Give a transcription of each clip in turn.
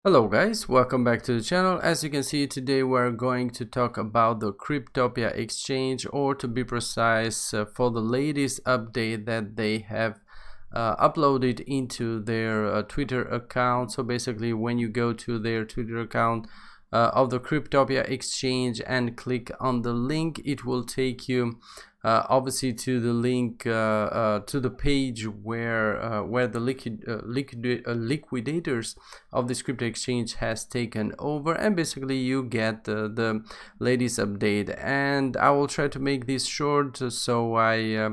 Hello guys, welcome back to the channel. As you can see, today we're going to talk about the Cryptopia exchange, or to be precise, for the latest update that they have uploaded into their Twitter account. So basically, when you go to their Twitter account of the Cryptopia exchange and click on the link, it will take you obviously to the link to the page where the liquidators of this crypto exchange has taken over, and basically you get the latest update. And I will try to make this short so I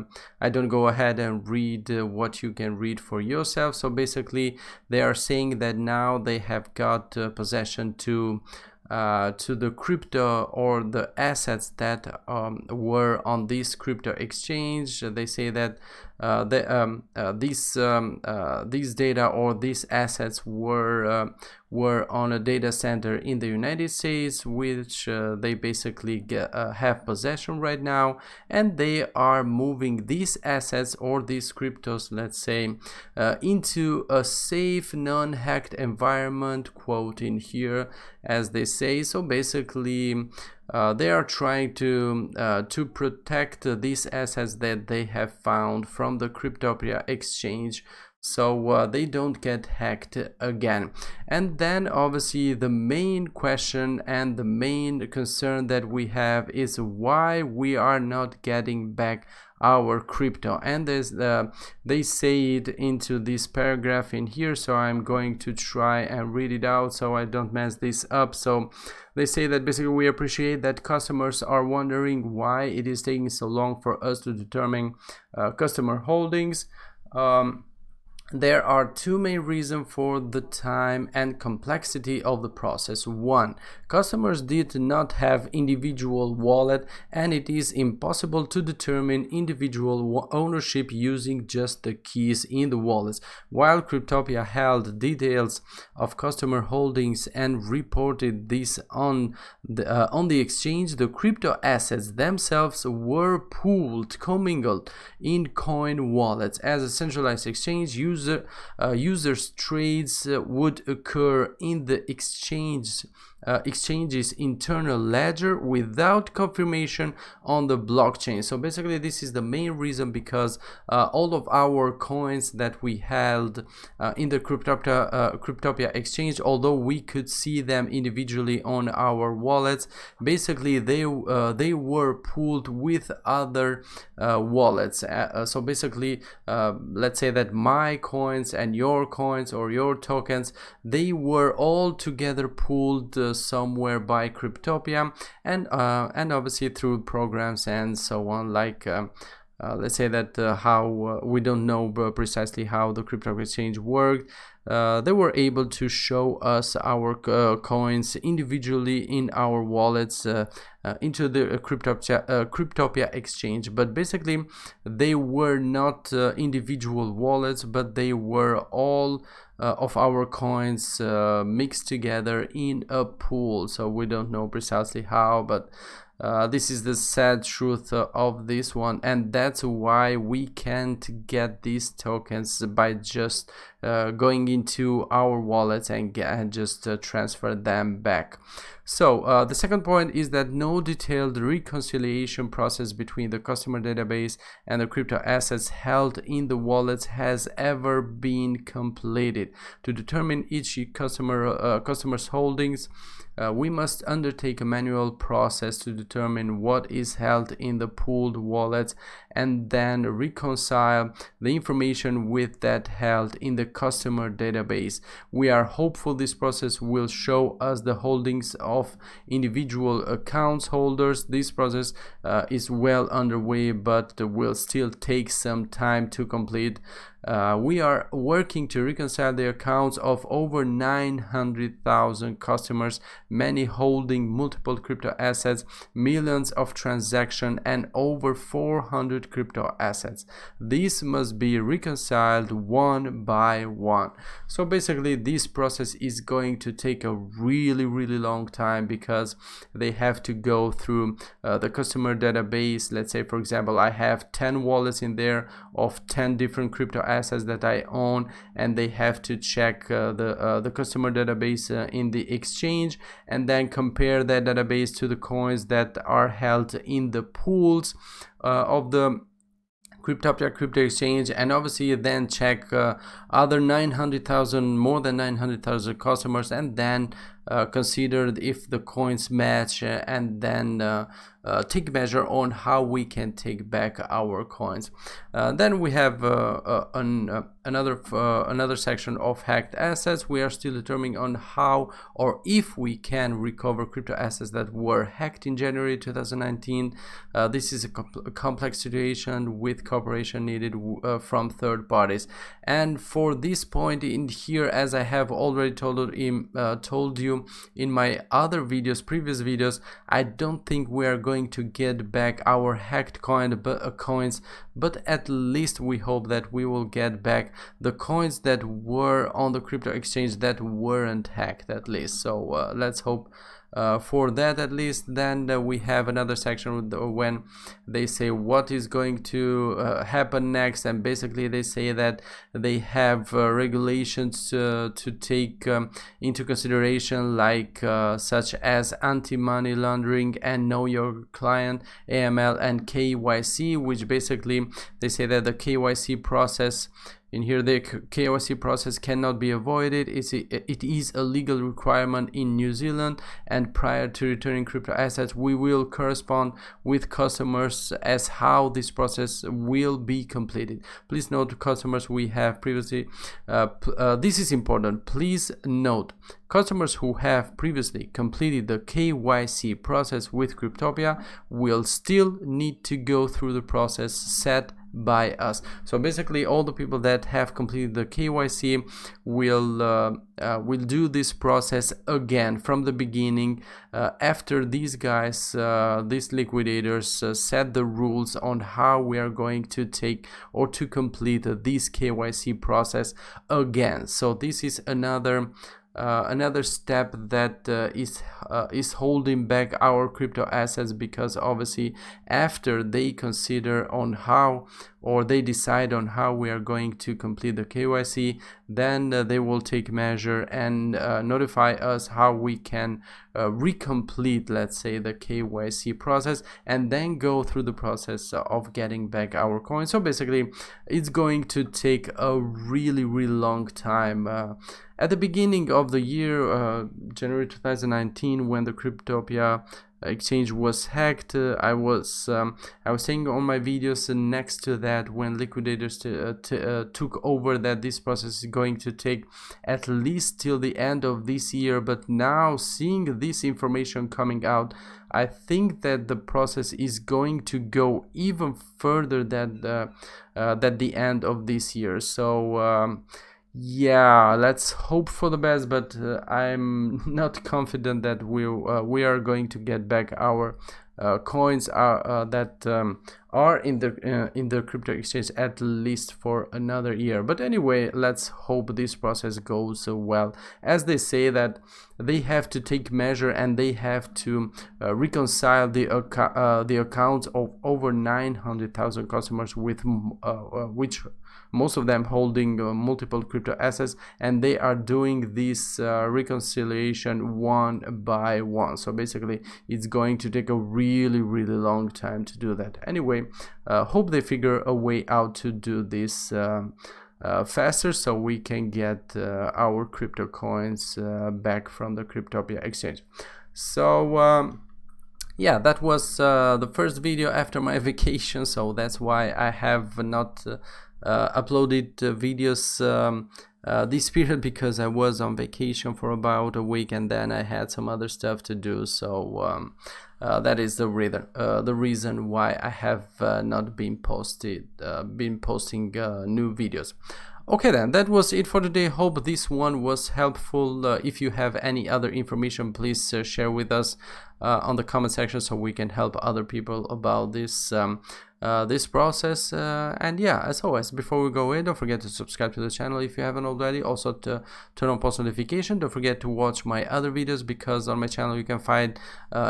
don't go ahead and read what you can read for yourself. So basically they are saying that now they have got possession to the crypto or the assets that were on this crypto exchange. They say that these data or these assets were on a data center in the United States, which they basically have possession right now, and they are moving these assets or these cryptos, let's say, into a safe, non-hacked environment, quote in here, as they say. So basically they are trying to protect these assets that they have found from the Cryptopia exchange, so they don't get hacked again. And then obviously the main question and the main concern that we have is why we are not getting back our crypto. And they say it into this paragraph in here, so I'm going to try and read it out so I don't mess this up. So they say that basically, we appreciate that customers are wondering why it is taking so long for us to determine customer holdings. There are two main reasons for the time and complexity of the process. One, customers did not have individual wallet, and it is impossible to determine individual ownership using just the keys in the wallets. While Cryptopia held details of customer holdings and reported this on the exchange, the crypto assets themselves were pooled, commingled in coin wallets. As a centralized exchange, users' trades would occur in the exchange's internal ledger without confirmation on the blockchain. So basically this is the main reason, because all of our coins that we held in the Cryptopia exchange, although we could see them individually on our wallets, basically they were pooled with other wallets. So basically let's say that my coins and your coins or your tokens, they were all together pooled somewhere by Cryptopia, and obviously through programs and so on, like let's say that how we don't know precisely how the crypto exchange worked. They were able to show us our coins individually in our wallets into the Cryptopia exchange, but basically they were not individual wallets, but they were all of our coins mixed together in a pool. So we don't know precisely how, but this is the sad truth of this one, and that's why we can't get these tokens by just going into our wallets and just transfer them back. So the second point is that no detailed reconciliation process between the customer database and the crypto assets held in the wallets has ever been completed. To determine each customer's holdings, we must undertake a manual process to determine what is held in the pooled wallets and then reconcile the information with that held in the customer database. We are hopeful this process will show us the holdings of individual accounts holders. This process is well underway, but will still take some time to complete. We are working to reconcile the accounts of over 900,000 customers, many holding multiple crypto assets, millions of transactions, and over 400 crypto assets. These must be reconciled one by one. So basically this process is going to take a really long time, because they have to go through the customer database. Let's say, for example, I have 10 wallets in there of 10 different crypto assets that I own, and they have to check the customer database in the exchange, and then compare that database to the coins that are held in the pools of the Cryptopia crypto exchange, and obviously then check other 900,000, more than 900,000 customers, and then consider if the coins match, and then take measure on how we can take back our coins. Then we have another section of hacked assets. We are still determining on how or if we can recover crypto assets that were hacked in January 2019. This is a complex situation with cooperation needed from third parties. And for this point in here, as I have already told you in my other videos, previous videos, I don't think we are going to get back our hacked coins, but at least we hope that we will get back the coins that were on the crypto exchange that weren't hacked, at least. So let's hope for that at least. Then we have another section when they say what is going to happen next, and basically they say that they have regulations to take into consideration, like such as anti-money laundering and know your client, AML, and KYC, which basically they say that the KYC process in here, the KYC process cannot be avoided. It is a legal requirement in New Zealand, and prior to returning crypto assets, we will correspond with customers as how this process will be completed. Please note, customers we have previously, this is important, please note, customers who have previously completed the KYC process with Cryptopia will still need to go through the process set by us. So basically all the people that have completed the KYC will do this process again from the beginning, after these guys, these liquidators set the rules on how we are going to take or to complete this KYC process again. So this is another step that is holding back our crypto assets, because obviously after they consider on how, or they decide on how we are going to complete the KYC, then they will take measure and notify us how we can recomplete, let's say, the KYC process, and then go through the process of getting back our coins. So basically it's going to take a really long time. At the beginning of the year, January 2019, when the Cryptopia exchange was hacked, I was saying on my videos next to that, when liquidators took over, that this process is going to take at least till the end of this year. But now, seeing this information coming out, I think that the process is going to go even further than the end of this year. So yeah, let's hope for the best, but I'm not confident that we are going to get back our coins that are in the crypto exchange at least for another year. But anyway, let's hope this process goes well. As they say that they have to take measure, and they have to reconcile the accounts of over 900,000 customers with which most of them holding multiple crypto assets, and they are doing this reconciliation one by one. So basically it's going to take a really long time to do that. Anyway, hope they figure a way out to do this faster, so we can get our crypto coins back from the Cryptopia exchange. So yeah, that was the first video after my vacation, so that's why I have not uploaded videos this period, because I was on vacation for about a week, and then I had some other stuff to do. So that is the reason why I have not been posting new videos. Okay, then that was it for today. Hope this one was helpful. If you have any other information, please share with us on the comment section, so we can help other people about this this process. And yeah, as always, before we go away, don't forget to subscribe to the channel if you haven't already. Also to turn on post notification. Don't forget to watch my other videos, because on my channel you can find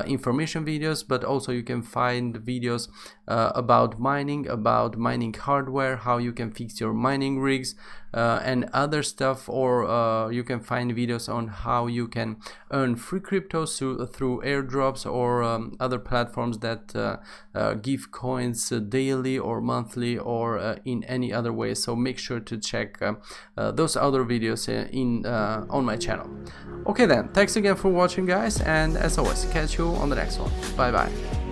information videos, but also you can find videos about mining hardware, how you can fix your mining rigs, and other stuff, or you can find videos on how you can earn free cryptos through airdrops or other platforms that give coins daily or monthly, or in any other way. So make sure to check those other videos on my channel. Okay then, thanks again for watching, guys, and as always, catch you on the next one. Bye bye.